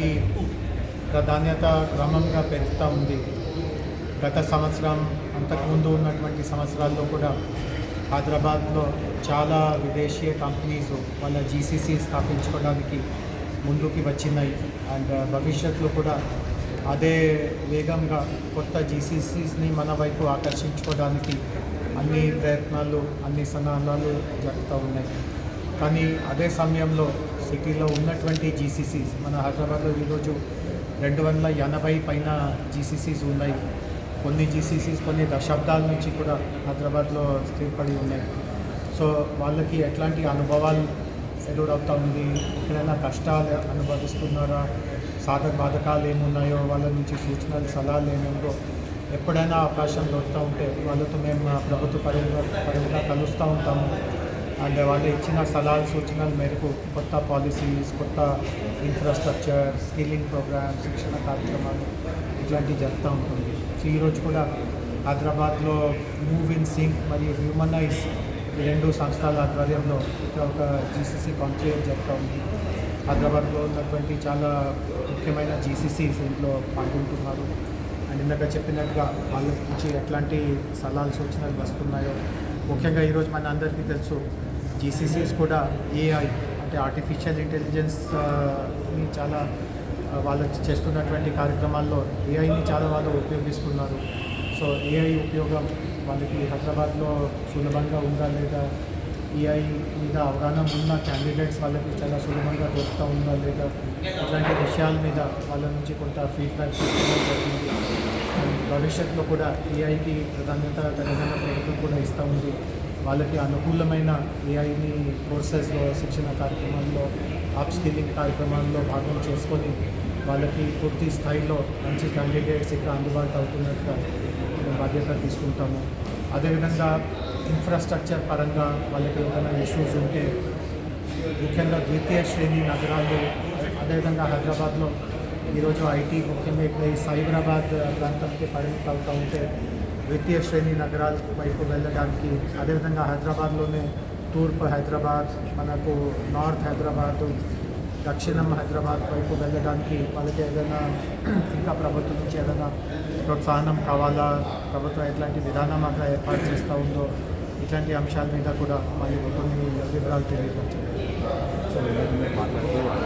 అభివృద్ధికి ప్రాధాన్యత క్రమంగా పెరుగుతూ ఉంది. గత సంవత్సరం అంతకుముందు ఉన్నటువంటి సంవత్సరాల్లో కూడా హైదరాబాద్లో చాలా విదేశీయ కంపెనీస్ వాళ్ళ జీసీసీ స్థాపించుకోవడానికి ముందుకు వచ్చినాయి. అండ్ భవిష్యత్తులో కూడా అదే వేగంగా కొత్త జీసీసీస్ని మన వైపు ఆకర్షించుకోవడానికి అన్ని ప్రయత్నాలు అన్ని సన్నాహాలు జరుగుతూ ఉన్నాయి. కానీ అదే సమయంలో సిటీలో ఉన్నటువంటి జీసీసీస్ మన హైదరాబాద్లో ఈరోజు 280 పైన జీసీసీస్ ఉన్నాయి. కొన్ని జీసీసీస్ కొన్ని దశాబ్దాల నుంచి కూడా హైదరాబాద్లో స్థిరపడి ఉన్నాయి. సో వాళ్ళకి ఎట్లాంటి అనుభవాలు ఎదురవుతూ ఉంది, ఎక్కడైనా కష్టాలు అనుభవిస్తున్నారా, సాధక బాధకాలు ఏమున్నాయో, వాళ్ళ నుంచి సూచనలు సలహాలు ఏమేమో ఎప్పుడైనా అవకాశం దొరుకుతూ ఉంటే వాళ్ళతో మేము ప్రభుత్వ పరంగా కలుస్తూ ఉంటాము. అండ్ వాళ్ళు ఇచ్చిన సలహాలు సూచనల మేరకు కొత్త పాలసీస్, కొత్త ఇన్ఫ్రాస్ట్రక్చర్, స్కిల్లింగ్ ప్రోగ్రామ్స్, శిక్షణ కార్యక్రమాలు ఇట్లాంటివి జరుగుతూ ఉంటుంది. సో ఈరోజు కూడా హైదరాబాద్లో మూవ్ ఇన్ సింక్ మరియు హ్యూమనైజ్ ఈ 2 సంస్థల ఆధ్వర్యంలో ఇక్కడ ఒక జీసీసీ కాన్క్లేవ్ జరుగుతూ ఉంది. హైదరాబాద్లో ఉన్నటువంటి చాలా ముఖ్యమైన జీసీసీస్ ఇంట్లో పాల్గొంటున్నారు. అండ్ ఇందాక చెప్పినట్టుగా వాళ్ళ నుంచి ఎట్లాంటి సలహాలు సూచనలు వస్తున్నాయో, ముఖ్యంగా ఈరోజు మన అందరికీ తెలుసు జీసీసీస్ కూడా ఏఐ అంటే ఆర్టిఫిషియల్ ఇంటెలిజెన్స్ని చాలా వాళ్ళు చేస్తున్నటువంటి కార్యక్రమాల్లో ఏఐని చాలా వాళ్ళు ఉపయోగిస్తున్నారు. సో ఏఐ ఉపయోగం వాళ్ళకి హైదరాబాద్లో సులభంగా ఉందా లేదా, ఏఐ మీద అవగాహన ఉన్న క్యాండిడేట్స్ వాళ్ళకి చాలా సులభంగా దొరుకుతూ ఉందా లేదా, ఇట్లాంటి విషయాల మీద వాళ్ళ నుంచి కొంత ఫీడ్బ్యాక్ తీసుకోవడం జరిగింది. భవిష్యత్తులో కూడా ఏఐకి ప్రాధాన్యత తెలంగాణ ప్రభుత్వం కూడా ఇస్తూ ఉంది. వాళ్ళకి అనుకూలమైన ఏఐని కోర్సెస్లో, శిక్షణ కార్యక్రమాల్లో, అప్ స్కిల్లింగ్ కార్యక్రమాల్లో భాగం చేసుకొని వాళ్ళకి పూర్తి స్థాయిలో మంచి క్యాండిడేట్స్ ఇక్కడ అందుబాటు అవుతున్నట్టుగా బాధ్యత తీసుకుంటాము. అదేవిధంగా ఇన్ఫ్రాస్ట్రక్చర్ పరంగా వాళ్ళకి ఏదైనా ఇష్యూస్ ఉంటే, ముఖ్యంగా ద్వితీయ శ్రేణి నగరాలు, అదేవిధంగా హైదరాబాద్లో ఈరోజు ఐటీ ముఖ్యంగా ఇక్కడ ఈ సైబరాబాద్ ప్రాంతానికి పరిమితం అవుతూ ఉంటే ద్వితీయ శ్రేణి నగరాల వైపు వెళ్ళడానికి, అదేవిధంగా హైదరాబాద్లోనే తూర్పు హైదరాబాద్, మనకు నార్త్ హైదరాబాద్, దక్షిణం హైదరాబాద్ వైపు వెళ్ళడానికి వాళ్ళకి ఏదైనా ఇంకా ప్రభుత్వం నుంచి ఏదైనా ప్రోత్సాహనం కావాలా, ప్రభుత్వం ఎట్లాంటి విధానం అక్కడ ఏర్పాటు చేస్తూ ఉందో, ఇట్లాంటి అంశాల మీద కూడా మళ్ళీ కొన్ని వివరాలు తెలియవచ్చు.